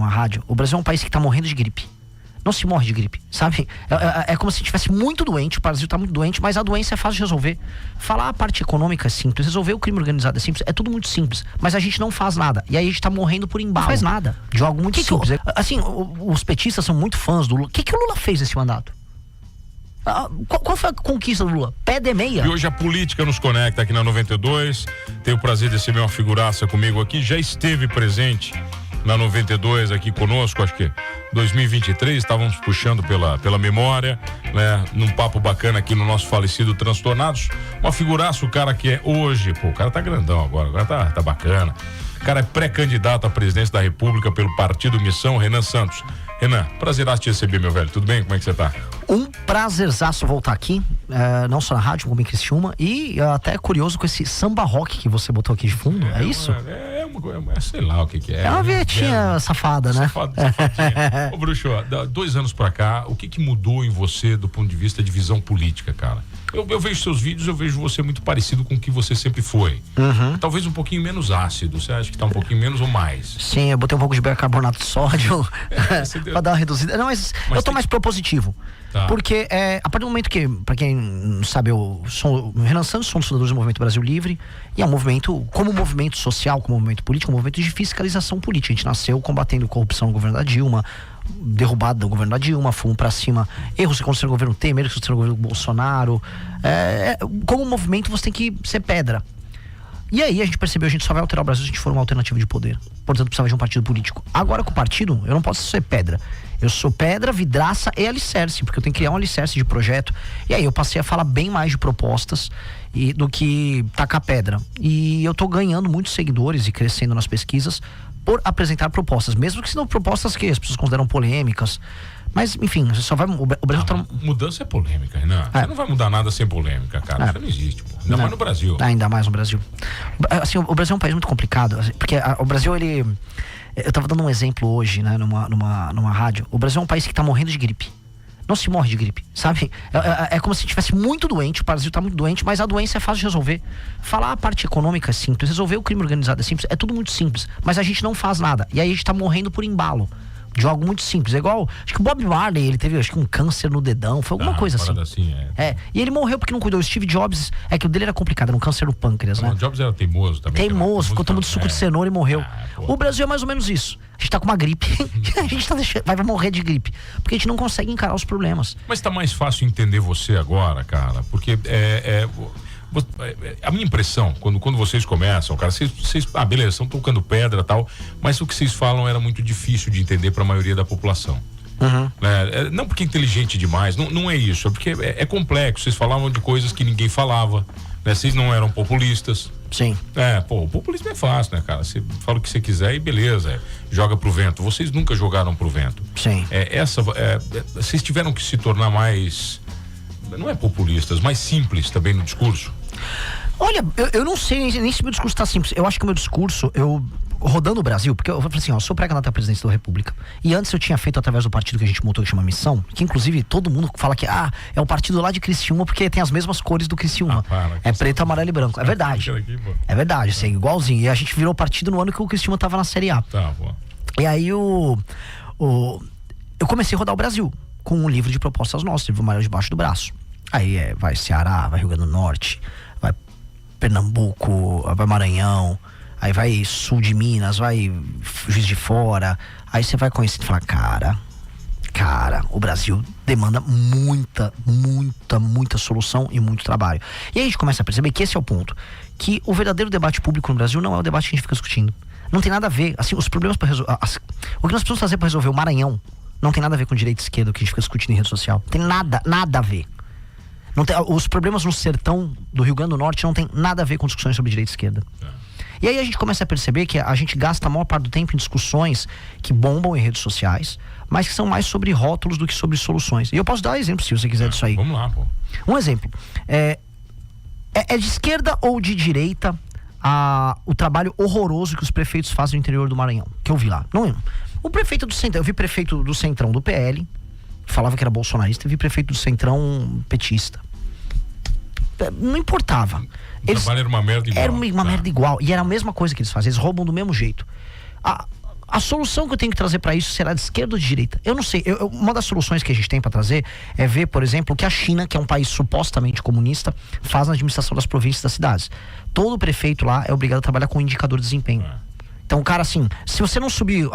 rádio, o Brasil é um país que tá morrendo de gripe. Não se morre de gripe, sabe? É como se estivesse muito doente, o Brasil tá muito doente, mas a doença é fácil de resolver. Falar a parte econômica é simples, resolver o crime organizado é simples, é tudo muito simples. Mas a gente não faz nada. E aí a gente tá morrendo por embalo. Não faz nada. De algo muito simples. Assim, os petistas são muito fãs do Lula. O que o Lula fez nesse mandato? Qual foi a conquista do Lula? Pé de meia. E hoje a política nos conecta aqui na 92. Tenho o prazer de receber uma figuraça comigo aqui. Já esteve presente na 92 aqui conosco, acho que 2023, estávamos puxando pela memória, né? Num papo bacana aqui no nosso falecido Transtornados. Uma figuraça, o cara que é hoje, o cara tá grandão agora, o cara tá bacana. O cara é pré-candidato à presidência da República pelo Partido Missão, Renan Santos. Renan, prazeraço te receber, meu velho. Tudo bem? Como é que você tá? Um prazerzaço voltar aqui, não só na rádio, como em Criciúma, e até curioso com esse samba rock que você botou aqui de fundo, é isso? Sei lá o que é. É uma vietinha safada, né? Safadinha. Ô, Bruxo, 2 anos pra cá, o que mudou em você do ponto de vista de visão política, cara? Eu vejo seus vídeos, eu vejo você muito parecido com o que você sempre foi. Talvez um pouquinho menos ácido. Você acha que tá um pouquinho menos ou mais? Sim, eu botei um pouco de bicarbonato de sódio pra dar uma reduzida. Não, mas eu tô mais propositivo. Tá. Porque a partir do momento que, pra quem não sabe, eu sou o Renan Santos, sou um dos fundadores do Movimento Brasil Livre, e é um movimento, como movimento social, como movimento político, um movimento de fiscalização política. A gente nasceu combatendo corrupção no governo da Dilma, derrubada do governo da Dilma, fomos pra cima, erros que aconteceram no governo Temer, erros que aconteceram no governo Bolsonaro. Como movimento você tem que ser pedra. E aí a gente percebeu, a gente só vai alterar o Brasil se a gente for uma alternativa de poder. Portanto, precisava de um partido político. Agora com o partido, eu não posso ser pedra. Eu sou pedra, vidraça e alicerce, porque eu tenho que criar um alicerce de projeto. E aí eu passei a falar bem mais de propostas do que tacar pedra. E eu tô ganhando muitos seguidores e crescendo nas pesquisas por apresentar propostas, mesmo que sejam propostas que as pessoas consideram polêmicas. Mas, enfim, você só vai. O Brasil mudança é polêmica, Renan. Você não vai mudar nada sem polêmica, cara. Isso não existe, pô. Ainda mais no Brasil. Ainda mais no Brasil. Assim, o Brasil é um país muito complicado, porque o Brasil, ele. Eu tava dando um exemplo hoje, né, numa rádio. O Brasil é um país que tá morrendo de gripe. Não se morre de gripe, sabe? É como se estivesse muito doente, o Brasil tá muito doente, mas a doença é fácil de resolver. Falar a parte econômica é simples, resolver o crime organizado é simples, é tudo muito simples. Mas a gente não faz nada. E aí a gente tá morrendo por embalo. De algo muito simples. É igual, acho que o Bob Marley, ele teve, acho que um câncer no dedão, foi alguma coisa assim. E ele morreu porque não cuidou. O Steve Jobs, que o dele era complicado, era um câncer no pâncreas, né? O Jobs era teimoso também. Teimoso, ficou tomando suco de cenoura e morreu. O Brasil é mais ou menos isso. A gente tá com uma gripe, a gente tá vai morrer de gripe, porque a gente não consegue encarar os problemas. Mas tá mais fácil entender você agora, cara, porque a minha impressão, quando vocês começam, cara, vocês beleza, estão tocando pedra e tal, mas o que vocês falam era muito difícil de entender para a maioria da população. Não porque é inteligente demais, não é isso, é porque é complexo. Vocês falavam de coisas que ninguém falava, né? Vocês não eram populistas. Sim. O populismo é fácil, né, cara? Você fala o que você quiser e beleza, joga pro vento. Vocês nunca jogaram pro vento. Sim. Vocês tiveram que se tornar mais, não é populistas, mais simples também no discurso. Olha, eu não sei nem se meu discurso tá simples. Eu acho que o meu discurso, rodando o Brasil, porque eu falei assim, eu sou pré-candidato à presidência da República, e antes eu tinha feito através do partido que a gente montou, que chama Missão, que inclusive todo mundo fala que é o partido lá de Criciúma, porque tem as mesmas cores do Criciúma. Preto, amarelo e branco. É verdade. É verdade, assim, igualzinho. E a gente virou partido no ano que o Criciúma tava na Série A. E aí eu comecei a rodar o Brasil com um livro de propostas nosso, livro maior debaixo do braço. Aí vai Ceará, vai Rio Grande do Norte, vai Pernambuco, vai Maranhão, aí vai sul de Minas, vai Juiz de Fora. Aí você vai conhecer e fala, cara, o Brasil demanda muita solução e muito trabalho. E aí a gente começa a perceber que esse é o ponto, que o verdadeiro debate público no Brasil não é o debate que a gente fica discutindo. Não tem nada a ver, assim, os problemas para resolver, o que nós precisamos fazer para resolver o Maranhão não tem nada a ver com direita e esquerda, que a gente fica discutindo em rede social. Tem nada a ver. Não tem, os problemas no sertão do Rio Grande do Norte não tem nada a ver com discussões sobre direita e esquerda. E aí a gente começa a perceber que a gente gasta a maior parte do tempo em discussões que bombam em redes sociais, mas que são mais sobre rótulos do que sobre soluções. E eu posso dar exemplo se você quiser disso aí. Vamos lá, pô. Um exemplo. É de esquerda ou de direita o trabalho horroroso que os prefeitos fazem no interior do Maranhão? Que eu vi lá. O prefeito do Centrão, eu vi prefeito do Centrão do PL, falava que era bolsonarista, e vi prefeito do Centrão petista. Não importava. O trabalho era uma merda igual. Era uma merda igual. E era a mesma coisa que eles fazem. Eles roubam do mesmo jeito. A A solução que eu tenho que trazer para isso será de esquerda ou de direita? Eu não sei. Uma das soluções que a gente tem para trazer é ver, por exemplo, o que a China, que é um país supostamente comunista, faz na administração das províncias e das cidades. Todo prefeito lá é obrigado a trabalhar com um indicador de desempenho. Então, cara, assim, se você não subir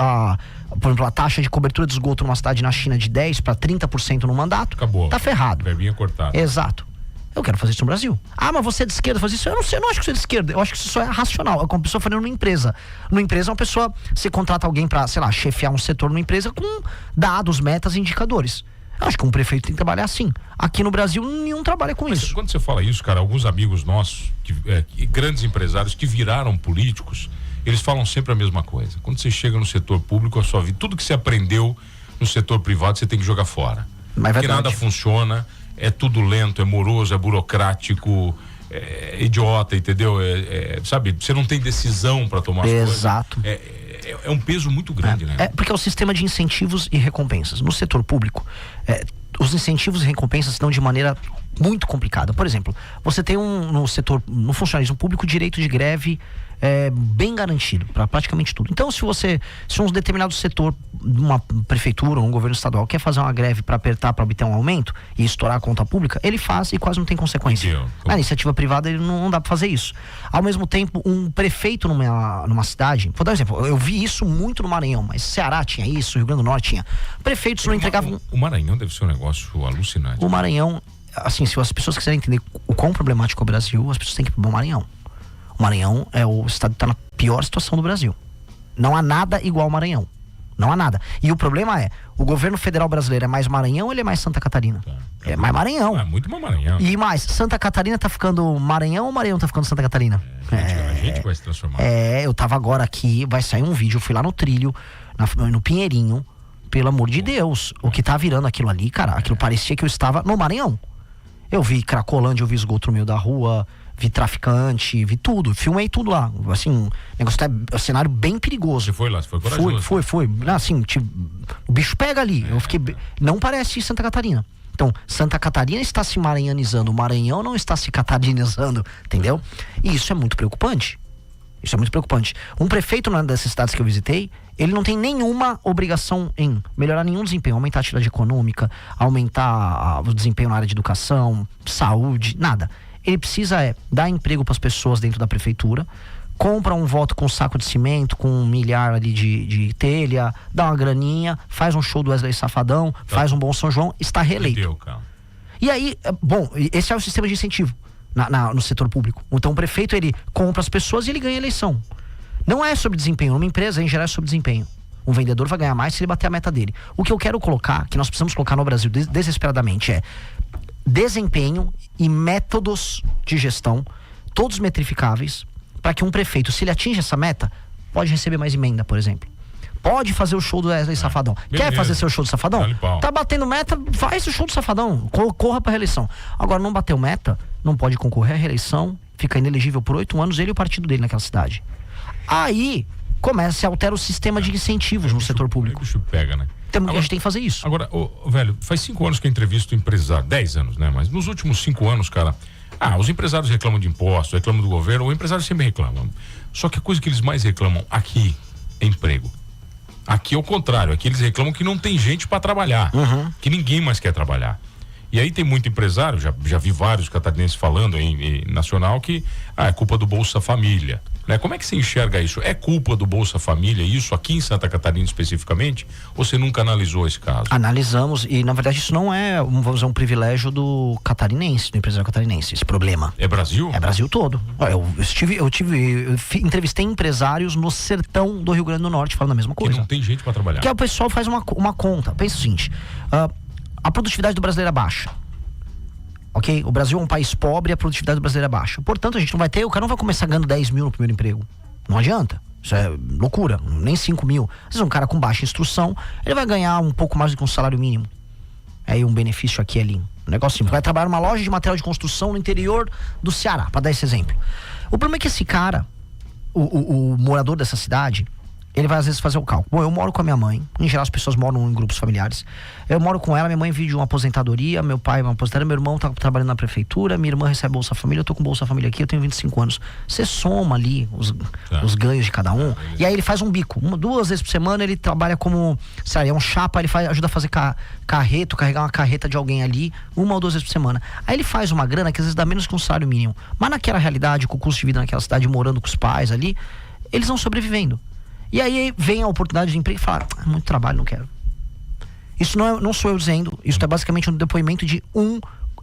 por exemplo, a taxa de cobertura de esgoto numa cidade na China de 10% para 30% no mandato, acabou. Tá ferrado. Verbinha cortada. Exato. Eu quero fazer isso no Brasil. Mas você é de esquerda fazer isso? Eu não sei, eu não acho que você é de esquerda. Eu acho que isso só é racional. É como uma pessoa fazendo numa empresa. Numa empresa, uma pessoa, você contrata alguém pra, sei lá, chefiar um setor numa empresa com dados, metas e indicadores. Eu acho que um prefeito tem que trabalhar assim. Aqui no Brasil, nenhum trabalha com isso. Quando você fala isso, cara, alguns amigos nossos, grandes empresários que viraram políticos, eles falam sempre a mesma coisa. Quando você chega no setor público, a sua vida, tudo que você aprendeu no setor privado, você tem que jogar fora. Porque nada funciona. É tudo lento, é moroso, é burocrático, é idiota, entendeu? Sabe, você não tem decisão para tomar as coisas. Exato. É um peso muito grande, né? Porque é o sistema de incentivos e recompensas. No setor público, os incentivos e recompensas se dão de maneira muito complicada. Por exemplo, você tem no funcionalismo público, direito de greve bem garantido para praticamente tudo. Então, se um determinado setor de uma prefeitura ou um governo estadual quer fazer uma greve para apertar, para obter um aumento e estourar a conta pública, ele faz e quase não tem consequência. Na iniciativa privada, ele não dá para fazer isso. Ao mesmo tempo, um prefeito numa cidade, vou dar um exemplo, eu vi isso muito no Maranhão, mas Ceará tinha isso, Rio Grande do Norte tinha. Prefeitos não entregavam... O Maranhão deve ser um negócio alucinante. O Maranhão, assim, se as pessoas quiserem entender o quão problemático é o Brasil, as pessoas têm que ir pro Maranhão. O Maranhão é o estado que está na pior situação do Brasil. Não há nada igual ao Maranhão. Não há nada. E o problema o governo federal brasileiro é mais Maranhão ou ele é mais Santa Catarina? É mais Maranhão. É muito mais Maranhão. E mais, Santa Catarina tá ficando Maranhão ou Maranhão tá ficando Santa Catarina? A gente vai se transformar. Eu tava agora aqui, vai sair um vídeo, eu fui lá no trilho, no Pinheirinho, pelo amor de Deus. O que tá virando aquilo ali, cara, aquilo parecia que eu estava no Maranhão. Eu vi Cracolândia, eu vi esgoto no meio da rua, vi traficante, vi tudo, filmei tudo lá. Assim, um cenário bem perigoso. Você foi lá, você foi corajoso? Foi. Assim, o bicho pega ali. Eu fiquei. Não parece Santa Catarina. Então, Santa Catarina está se maranhanizando, o Maranhão não está se catarinizando, entendeu? E isso é muito preocupante. Isso é muito preocupante. Um prefeito dessas cidades que eu visitei, ele não tem nenhuma obrigação em melhorar nenhum desempenho, aumentar a atividade econômica, aumentar o desempenho na área de educação, saúde, nada. Ele precisa dar emprego para as pessoas dentro da prefeitura, compra um voto com um saco de cimento, com 1 milhar ali de telha, dá uma graninha, faz um show do Wesley Safadão, faz um bom São João, está reeleito. E aí, bom, esse é o sistema de incentivo no setor público. Então o prefeito, ele compra as pessoas e ele ganha a eleição. Não é sobre desempenho, numa empresa em geral é sobre desempenho. Um vendedor vai ganhar mais se ele bater a meta dele. O que eu quero colocar, que nós precisamos colocar no Brasil desesperadamente desempenho e métodos de gestão, todos metrificáveis, para que um prefeito, se ele atinge essa meta, pode receber mais emenda, por exemplo. Pode fazer o show do Wesley Safadão. Beleza. Quer fazer seu show do Safadão? Tá batendo meta, faz o show do Safadão. Corra pra reeleição. Agora, não bateu meta, não pode concorrer à reeleição, fica inelegível por 8 anos, ele e o partido dele naquela cidade. Aí, se altera o sistema de incentivos no setor público. O bicho pega, né? A gente tem que fazer isso. Agora, velho, faz 5 anos que eu entrevisto empresário, 10 anos, né? Mas nos últimos 5 anos, cara, os empresários reclamam de impostos, reclamam do governo, o empresário sempre reclama. Só que a coisa que eles mais reclamam aqui é emprego. Aqui é o contrário, aqui eles reclamam que não tem gente para trabalhar, que ninguém mais quer trabalhar. E aí tem muito empresário, já vi vários catarinenses falando em nacional que é culpa do Bolsa Família, né? Como é que você enxerga isso? É culpa do Bolsa Família isso aqui em Santa Catarina especificamente? Ou você nunca analisou esse caso? Analisamos, e na verdade isso não é, vamos dizer, um privilégio do catarinense, do empresário catarinense, esse problema. É Brasil? É Brasil todo. Eu entrevistei empresários no sertão do Rio Grande do Norte falando a mesma coisa. Que não tem gente para trabalhar. Que o pessoal faz uma conta, pensa o seguinte, a produtividade do brasileiro é baixa. Ok? O Brasil é um país pobre e a produtividade do brasileiro é baixa. Portanto, a gente não vai ter, o cara não vai começar ganhando 10 mil no primeiro emprego. Não adianta. Isso é loucura. Nem 5 mil. Às vezes um cara com baixa instrução, ele vai ganhar um pouco mais do que um salário mínimo. Aí um benefício aqui e ali. Um negócio simples. Vai trabalhar numa loja de material de construção no interior do Ceará, para dar esse exemplo. O problema é que esse cara, o morador dessa cidade, ele vai às vezes fazer o cálculo. Bom, eu moro com a minha mãe, em geral as pessoas moram em grupos familiares. Eu moro com ela, minha mãe vive de uma apoentadoria, meu pai é uma aposentadoria, meu irmão tá trabalhando na prefeitura, minha irmã recebe Bolsa Família, eu tô com Bolsa Família aqui, eu tenho 25 anos. Você soma ali os ganhos de cada um, e aí ele faz um bico. 2 vezes por semana ele trabalha como, sabe, é um chapa, ele ajuda a fazer carreto, carregar uma carreta de alguém ali, 1 ou 2 vezes por semana. Aí ele faz uma grana que às vezes dá menos que um salário mínimo. Mas naquela realidade, com o custo de vida naquela cidade, morando com os pais ali, eles vão sobrevivendo. E aí vem a oportunidade de emprego e fala, muito trabalho, não quero. Isso não sou eu dizendo, isso é basicamente um depoimento de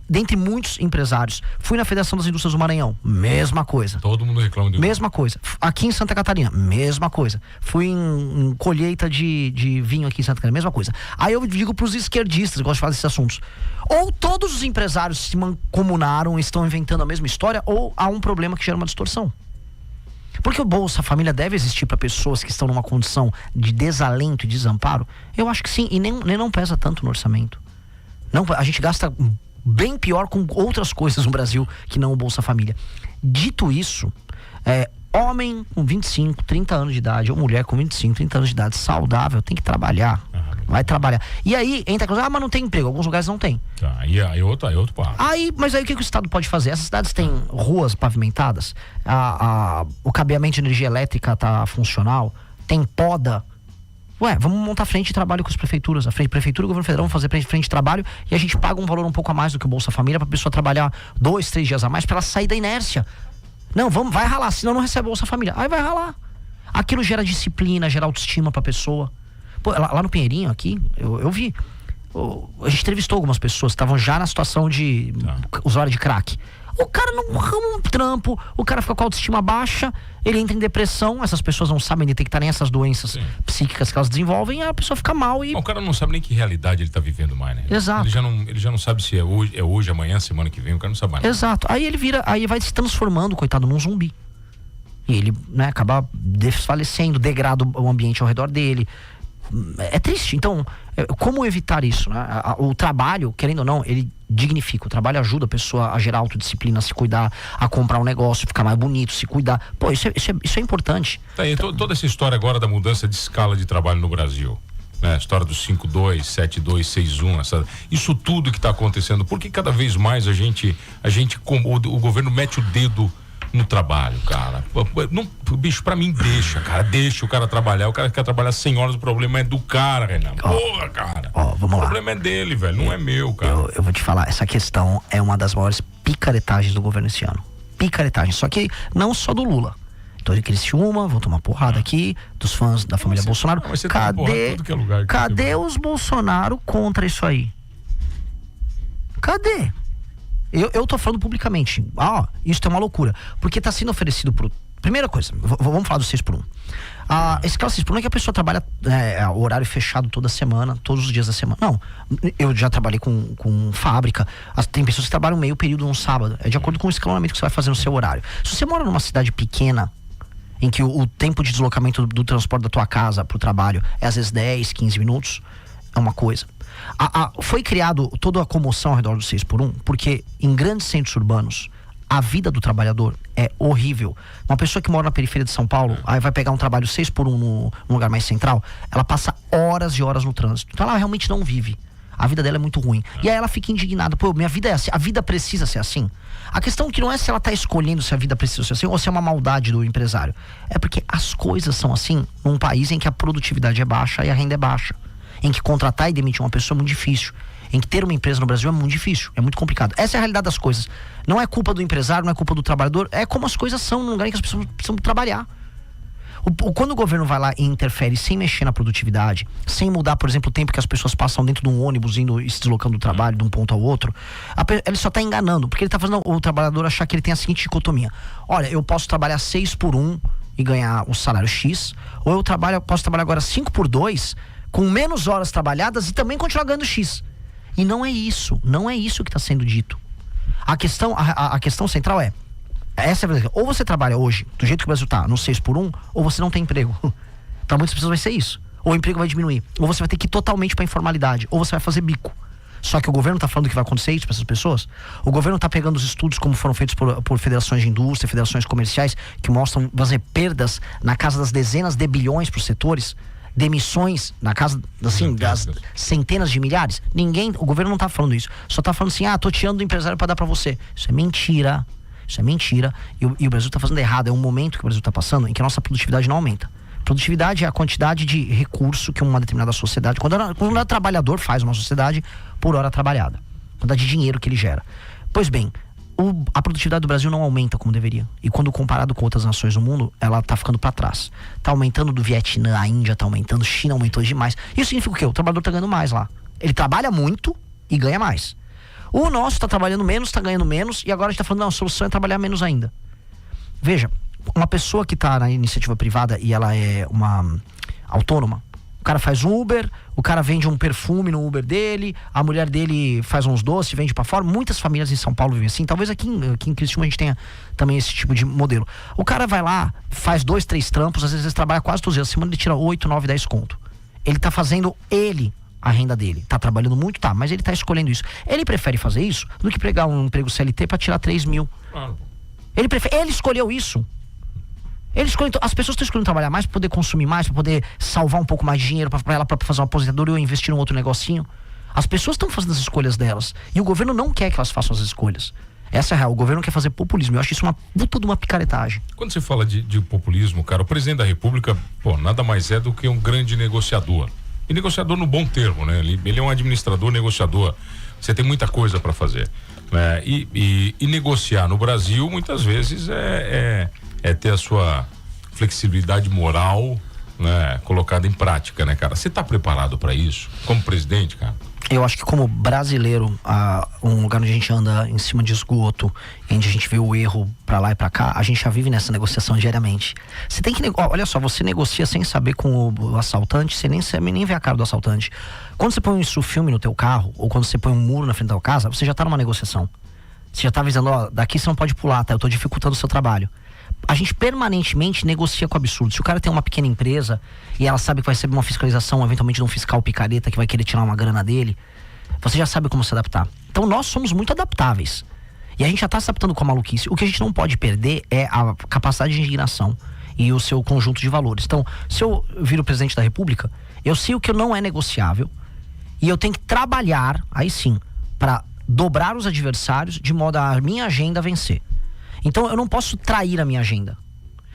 dentre muitos empresários. Fui na Federação das Indústrias do Maranhão, mesma coisa. Todo mundo reclama disso. Mesma coisa. Aqui em Santa Catarina, mesma coisa. Fui em colheita de vinho aqui em Santa Catarina, mesma coisa. Aí eu digo pros esquerdistas, que gostam de falar desses assuntos, ou todos os empresários se mancomunaram, estão inventando a mesma história, ou há um problema que gera uma distorção. Porque o Bolsa Família deve existir para pessoas que estão numa condição de desalento e desamparo? Eu acho que sim, e nem não pesa tanto no orçamento. Não, a gente gasta bem pior com outras coisas no Brasil que não o Bolsa Família. Dito isso, homem com 25, 30 anos de idade, ou mulher com 25, 30 anos de idade, saudável, tem que trabalhar. Vai trabalhar. E aí entra a coisa, mas não tem emprego. Alguns lugares não tem. Tá, aí outro papo. Mas aí o que o Estado pode fazer? Essas cidades têm ruas pavimentadas, o cabeamento de energia elétrica tá funcional, tem poda. Vamos montar frente de trabalho com as prefeituras. A prefeitura e o governo federal vão fazer frente de trabalho e a gente paga um valor um pouco a mais do que o Bolsa Família pra pessoa trabalhar 2, 3 dias a mais pra ela sair da inércia. Não, vai ralar, senão não recebe Bolsa Família. Aí vai ralar. Aquilo gera disciplina, gera autoestima pra pessoa. Pô, lá no Pinheirinho, aqui, eu vi. A gente entrevistou algumas pessoas que estavam já na situação de usuário de crack. O cara não arruma um trampo, o cara fica com a autoestima baixa, ele entra em depressão, essas pessoas não sabem detectar nem essas doenças psíquicas que elas desenvolvem, e a pessoa fica mal e... O cara não sabe nem que realidade ele tá vivendo mais, né? Exato. Ele já não sabe se é hoje, amanhã, semana que vem, o cara não sabe mais. Exato. Aí vai se transformando, coitado, num zumbi. E ele, acaba desfalecendo, degrada o ambiente ao redor dele. É triste. Então, como evitar isso, né? O trabalho, querendo ou não, ele dignifica. O trabalho ajuda a pessoa a gerar autodisciplina, a se cuidar, a comprar um negócio, ficar mais bonito, se cuidar. Pô, isso é importante. Tá aí, toda essa história agora da mudança de escala de trabalho no Brasil, né? A história do 5-2, 7-2, 6-1, isso tudo que está acontecendo, porque cada vez mais o governo mete o dedo no trabalho, cara. Não, bicho, pra mim deixa o cara trabalhar. O cara quer trabalhar 100 horas, o problema é do cara, Renan. Porra, cara. Vamos lá. O problema é dele, velho, não é meu, cara. Eu vou te falar, essa questão é uma das maiores picaretagens do governo esse ano. Picaretagem, só que não só do Lula. Então de Criciúma, vão tomar porrada aqui, dos fãs da família Bolsonaro. Cadê os Bolsonaro contra isso aí? Cadê? Eu tô falando publicamente. Isso é uma loucura. Porque tá sendo oferecido primeira coisa, vamos falar do 6x1. Esse caso 6x1 é que a pessoa trabalha horário fechado toda semana, todos os dias da semana. Não, eu já trabalhei com fábrica. Tem pessoas que trabalham meio período no sábado. É de acordo com o escalonamento que você vai fazer no seu horário. Se você mora numa cidade pequena, em que o tempo de deslocamento do transporte da tua casa pro trabalho é às vezes 10, 15 minutos, é uma coisa. Foi criado toda a comoção ao redor do 6x1 porque em grandes centros urbanos a vida do trabalhador é horrível. Uma pessoa que mora na periferia de São Paulo, aí vai pegar um trabalho 6x1 num lugar mais central, ela passa horas e horas no trânsito. Então ela realmente não vive. A vida dela é muito ruim. E aí ela fica indignada. Pô, minha vida é assim. A vida precisa ser assim. A questão que não é se ela tá escolhendo se a vida precisa ser assim ou se é uma maldade do empresário. É porque as coisas são assim num país em que a produtividade é baixa e a renda é baixa. Em que contratar e demitir uma pessoa é muito difícil. Em que ter uma empresa no Brasil é muito difícil, é muito complicado. Essa é a realidade das coisas. Não é culpa do empresário, não é culpa do trabalhador, é como as coisas são num lugar em que as pessoas precisam trabalhar. Quando o governo vai lá e interfere sem mexer na produtividade, sem mudar, por exemplo, o tempo que as pessoas passam dentro de um ônibus indo e se deslocando do trabalho de um ponto ao outro, ele só está enganando, porque ele está fazendo o trabalhador achar que ele tem a seguinte dicotomia: olha, eu posso trabalhar 6x1 e ganhar o salário X, ou eu posso trabalhar agora 5x2 com menos horas trabalhadas e também continuar ganhando X. E não é isso que está sendo dito. A questão central essa é a verdade. Ou você trabalha hoje, do jeito que o Brasil tá, no 6x1, ou você não tem emprego. Para muitas pessoas vai ser isso. Ou o emprego vai diminuir. Ou você vai ter que ir totalmente para informalidade. Ou você vai fazer bico. Só que o governo tá falando que vai acontecer isso para essas pessoas. O governo tá pegando os estudos como foram feitos por federações de indústria, federações comerciais, que mostram, perdas na casa das dezenas de bilhões para os setores, demissões na casa, assim, das centenas de milhares. O governo não tá falando isso. Só tá falando assim, tô tirando do empresário para dar para você. Isso é mentira. Isso é mentira. E o Brasil tá fazendo errado. É um momento que o Brasil tá passando em que a nossa produtividade não aumenta. Produtividade é a quantidade de recurso que uma determinada sociedade, quando o trabalhador faz uma sociedade por hora trabalhada, quantidade de dinheiro que ele gera. Pois bem, a produtividade do Brasil não aumenta como deveria. E quando comparado com outras nações do mundo, ela tá ficando para trás. Tá aumentando do Vietnã, a Índia tá aumentando, China aumentou demais. Isso significa o quê? O trabalhador tá ganhando mais lá. Ele trabalha muito e ganha mais. O nosso tá trabalhando menos, tá ganhando menos, e agora a gente tá falando, não, a solução é trabalhar menos ainda. Veja, uma pessoa que tá na iniciativa privada e ela é uma autônoma, o cara faz Uber, o cara vende um perfume no Uber dele, a mulher dele faz uns doces, vende pra fora. Muitas famílias em São Paulo vivem assim. Talvez aqui em Criciúma a gente tenha também esse tipo de modelo. O cara vai lá, faz 2, 3 trampos, às vezes trabalha quase todos os dias. A semana ele tira 8, 9, 10 conto. Ele tá fazendo a renda dele. Tá trabalhando muito, mas ele tá escolhendo isso. Ele prefere fazer isso do que pegar um emprego CLT pra tirar 3 mil. Ele escolheu isso. As pessoas estão escolhendo trabalhar mais para poder consumir mais, para poder salvar um pouco mais de dinheiro para ela, para fazer uma aposentadoria ou investir em um outro negocinho. As pessoas estão fazendo as escolhas delas e o governo não quer que elas façam as escolhas. Essa é a real. O governo quer fazer populismo. Eu acho isso tudo uma picaretagem. Quando você fala de populismo, cara, o presidente da República, nada mais é do que um grande negociador. E negociador no bom termo, né? Ele é um administrador, negociador. Você tem muita coisa para fazer, né? E negociar no Brasil muitas vezes é ter a sua flexibilidade moral, né, colocada em prática, né, cara? Você tá preparado para isso como presidente, cara? Eu acho que como brasileiro, um lugar onde a gente anda em cima de esgoto, onde a gente vê o erro pra lá e pra cá, a gente já vive nessa negociação diariamente. Você tem que olha só, você negocia sem saber com o assaltante, você nem vê a cara do assaltante. Quando você põe um filme no teu carro, ou quando você põe um muro na frente da tua casa, você já tá numa negociação. Você já tá avisando, daqui você não pode pular, tá? Eu tô dificultando o seu trabalho. A gente permanentemente negocia com absurdo. Se o cara tem uma pequena empresa e ela sabe que vai receber uma fiscalização, eventualmente de um fiscal picareta que vai querer tirar uma grana dele, você já sabe como se adaptar. Então nós somos muito adaptáveis. E a gente já está se adaptando com a maluquice. O que a gente não pode perder é a capacidade de indignação e o seu conjunto de valores. Então, se eu viro presidente da República, eu sei o que não é negociável e eu tenho que trabalhar, aí sim, para dobrar os adversários de modo a minha agenda vencer. Então eu não posso trair a minha agenda.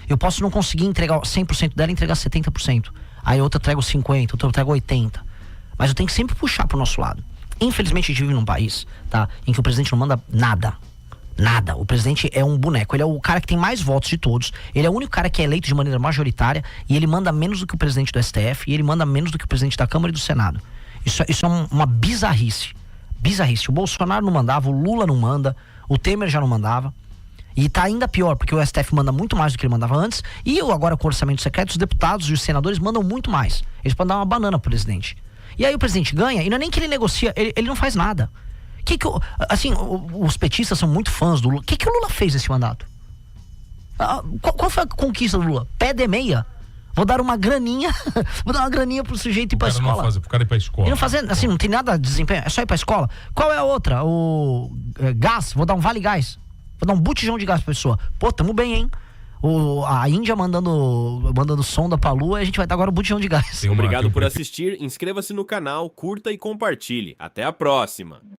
Eu posso não conseguir entregar 100% dela e entregar 70%. Aí outra entrega 50%, outra entrega 80%. Mas eu tenho que sempre puxar pro nosso lado. Infelizmente a gente vive num país, tá, em que o presidente não manda nada. Nada. O presidente é um boneco. Ele é o cara que tem mais votos de todos. Ele é o único cara que é eleito de maneira majoritária e ele manda menos do que o presidente do STF e ele manda menos do que o presidente da Câmara e do Senado. Isso é uma bizarrice. Bizarrice. O Bolsonaro não mandava, o Lula não manda, o Temer já não mandava. E tá ainda pior, porque o STF manda muito mais do que ele mandava antes. E agora com o orçamento secreto, os deputados e os senadores mandam muito mais. Eles podem dar uma banana pro presidente. E aí o presidente ganha, e não é nem que ele negocia, ele não faz nada. Os petistas são muito fãs do Lula. O que o Lula fez nesse mandato? Qual foi a conquista do Lula? Pé de meia. Vou dar uma graninha pro sujeito ir pra escola. Pro cara ir pra escola. Ele não faz, assim, não tem nada de desempenho, é só ir pra escola. Qual é a outra? Gás, vou dar um vale gás. Vou dar um botijão de gás pra pessoa. Pô, tamo bem, hein? A Índia mandando sonda pra Lua, e a gente vai dar agora um botijão de gás. Obrigado por assistir, inscreva-se no canal, curta e compartilhe. Até a próxima!